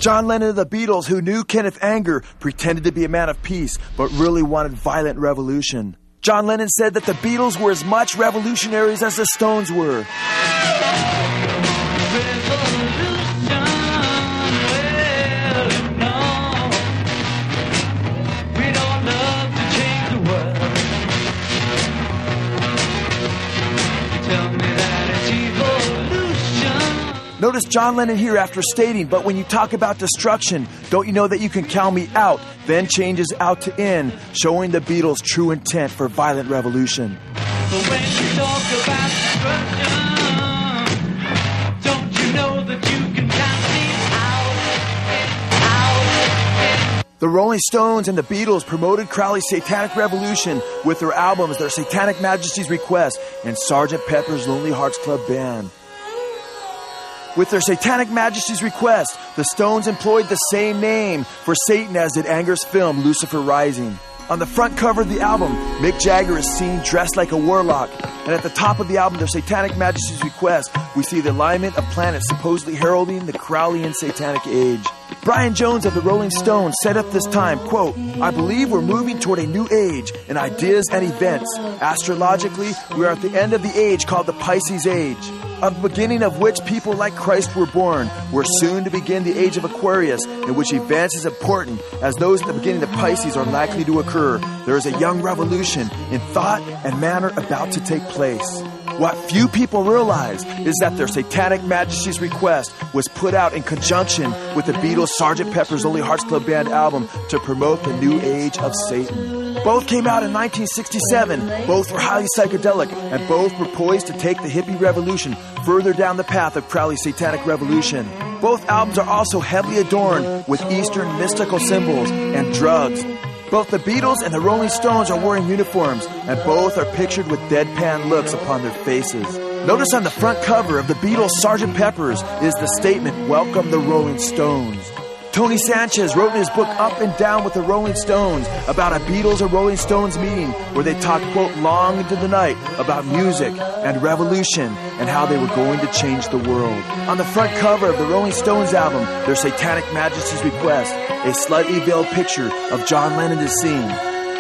John Lennon of the Beatles, who knew Kenneth Anger, pretended to be a man of peace, but really wanted violent revolution. John Lennon said that the Beatles were as much revolutionaries as the Stones were. Notice John Lennon here after stating, but when you talk about destruction, don't you know that you can count me out? Then changes out to in, showing the Beatles' true intent for violent revolution. But when you talk about destruction, don't you know that you can count me out? The Rolling Stones and the Beatles promoted Crowley's Satanic Revolution with their albums, Their Satanic Majesty's Request and Sgt. Pepper's Lonely Hearts Club Band. With their Satanic Majesty's Request, the Stones employed the same name for Satan as did Anger's film Lucifer Rising. On the front cover of the album, Mick Jagger is seen dressed like a warlock, and at the top of the album, Their Satanic Majesty's Request, we see the alignment of planets supposedly heralding the Crowleyan Satanic Age. Brian Jones of the Rolling Stones said at this time, quote, "I believe we're moving toward a new age in ideas and events. Astrologically, we are at the end of the age called the Pisces Age, of the beginning of which people like Christ were born. We're soon to begin the age of Aquarius, in which events is important, as those at the beginning of Pisces are likely to occur. There is a young revolution in thought and manner about to take place." What few people realize is that Their Satanic Majesty's Request was put out in conjunction with the Beatles' Sgt. Pepper's Lonely Hearts Club Band album to promote the new age of Satan. Both came out in 1967, both were highly psychedelic, and both were poised to take the hippie revolution further down the path of Crowley's Satanic Revolution. Both albums are also heavily adorned with Eastern mystical symbols and drugs. Both the Beatles and the Rolling Stones are wearing uniforms, and both are pictured with deadpan looks upon their faces. Notice on the front cover of the Beatles' Sgt. Pepper's is the statement, "Welcome the Rolling Stones." Tony Sanchez wrote in his book Up and Down with the Rolling Stones about a Beatles or Rolling Stones meeting where they talked, quote, long into the night about music and revolution and how they were going to change the world. On the front cover of the Rolling Stones album, Their Satanic Majesty's Request, a slightly veiled picture of John Lennon is seen.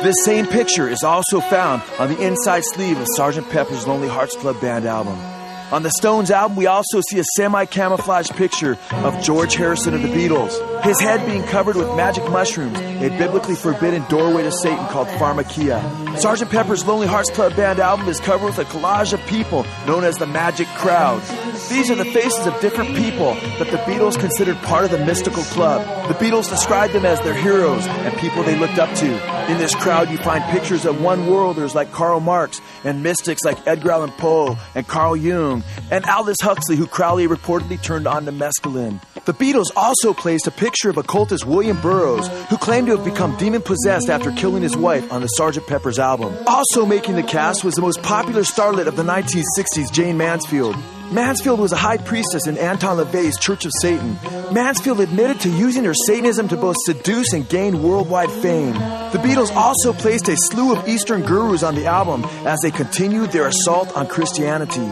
This same picture is also found on the inside sleeve of Sgt. Pepper's Lonely Hearts Club Band album. On the Stones album, we also see a semi-camouflage picture of George Harrison of the Beatles, his head being covered with magic mushrooms, a biblically forbidden doorway to Satan called pharmakia. Sgt. Pepper's Lonely Hearts Club Band album is covered with a collage of people known as the Magic Crowd. These are the faces of different people that the Beatles considered part of the mystical club. The Beatles described them as their heroes and people they looked up to. In this crowd, you find pictures of one-worlders like Karl Marx and mystics like Edgar Allan Poe and Carl Jung and Aldous Huxley, who Crowley reportedly turned on to mescaline. The Beatles also placed a picture of occultist William Burroughs, who claimed to have become demon-possessed after killing his wife on the Sgt. Pepper's album. Also making the cast was the most popular starlet of the 1960s, Jane Mansfield. Mansfield was a high priestess in Anton LaVey's Church of Satan. Mansfield admitted to using her Satanism to both seduce and gain worldwide fame. The Beatles also placed a slew of Eastern gurus on the album as they continued their assault on Christianity.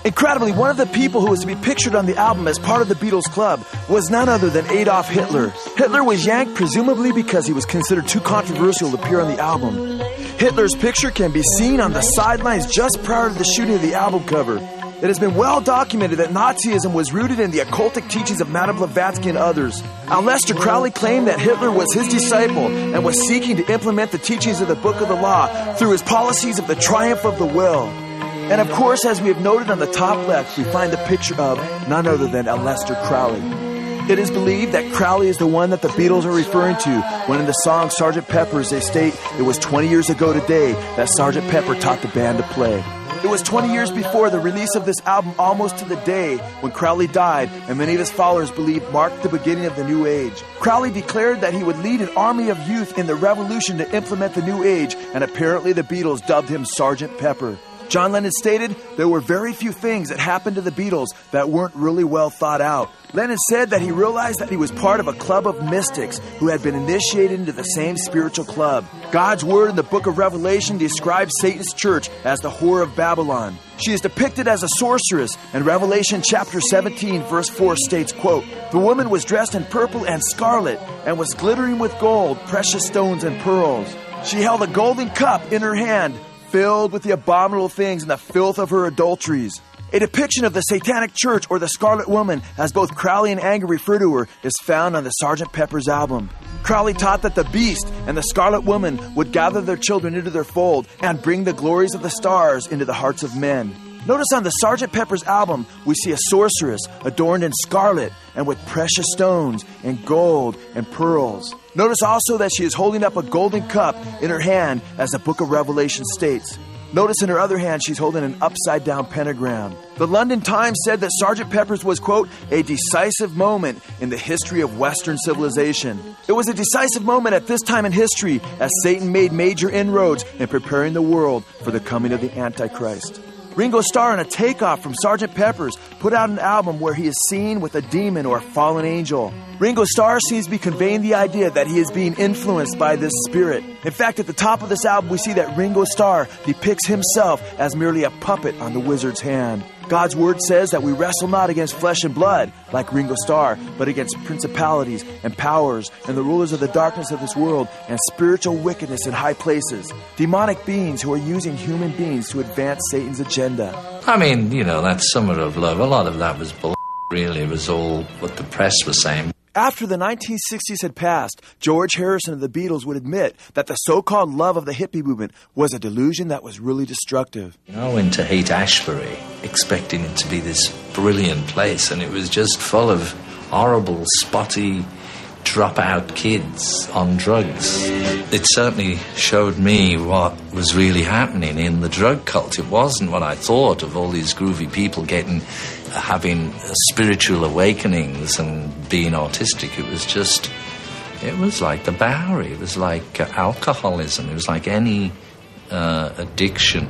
Incredibly, one of the people who was to be pictured on the album as part of the Beatles Club was none other than Adolf Hitler. Hitler was yanked presumably because he was considered too controversial to appear on the album. Hitler's picture can be seen on the sidelines just prior to the shooting of the album cover. It has been well documented that Nazism was rooted in the occultic teachings of Madame Blavatsky and others. Aleister Crowley claimed that Hitler was his disciple and was seeking to implement the teachings of the Book of the Law through his policies of the triumph of the will. And of course, as we have noted on the top left, we find the picture of none other than Aleister Crowley. It is believed that Crowley is the one that the Beatles are referring to when in the song Sgt. Pepper's they state it was 20 years ago today that Sgt. Pepper taught the band to play. It was 20 years before the release of this album, almost to the day when Crowley died, and many of his followers believed marked the beginning of the New Age. Crowley declared that he would lead an army of youth in the revolution to implement the New Age, and apparently the Beatles dubbed him Sgt. Pepper. John Lennon stated there were very few things that happened to the Beatles that weren't really well thought out. Lennon said that he realized that he was part of a club of mystics who had been initiated into the same spiritual club. God's word in the book of Revelation describes Satan's church as the whore of Babylon. She is depicted as a sorceress, and Revelation chapter 17 verse 4 states, quote, "The woman was dressed in purple and scarlet and was glittering with gold, precious stones, and pearls. She held a golden cup in her hand, filled with the abominable things and the filth of her adulteries." A depiction of the Satanic Church or the Scarlet Woman, as both Crowley and Anger refer to her, is found on the Sgt. Pepper's album. Crowley taught that the Beast and the Scarlet Woman would gather their children into their fold and bring the glories of the stars into the hearts of men. Notice on the Sgt. Pepper's album, we see a sorceress adorned in scarlet and with precious stones and gold and pearls. Notice also that she is holding up a golden cup in her hand, as the book of Revelation states. Notice in her other hand, she's holding an upside-down pentagram. The London Times said that Sgt. Pepper's was, quote, "a decisive moment in the history of Western civilization." It was a decisive moment at this time in history as Satan made major inroads in preparing the world for the coming of the Antichrist. Ringo Starr, in a takeoff from Sgt. Pepper's, put out an album where he is seen with a demon or a fallen angel. Ringo Starr seems to be conveying the idea that he is being influenced by this spirit. In fact, at the top of this album, we see that Ringo Starr depicts himself as merely a puppet on the wizard's hand. God's word says that we wrestle not against flesh and blood, like Ringo Starr, but against principalities and powers and the rulers of the darkness of this world and spiritual wickedness in high places. Demonic beings who are using human beings to advance Satan's agenda. I mean, that Summer of Love, a lot of that was bull. Really, it was all what the press was saying. After the 1960s had passed, George Harrison of the Beatles would admit that the so-called love of the hippie movement was a delusion that was really destructive. I went to Haight-Ashbury expecting it to be this brilliant place, and it was just full of horrible, spotty, drop-out kids on drugs. It certainly showed me what was really happening in the drug cult. It wasn't what I thought of all these groovy people having spiritual awakenings and being autistic. It was like the Bowery. It was like alcoholism. It was like any addiction.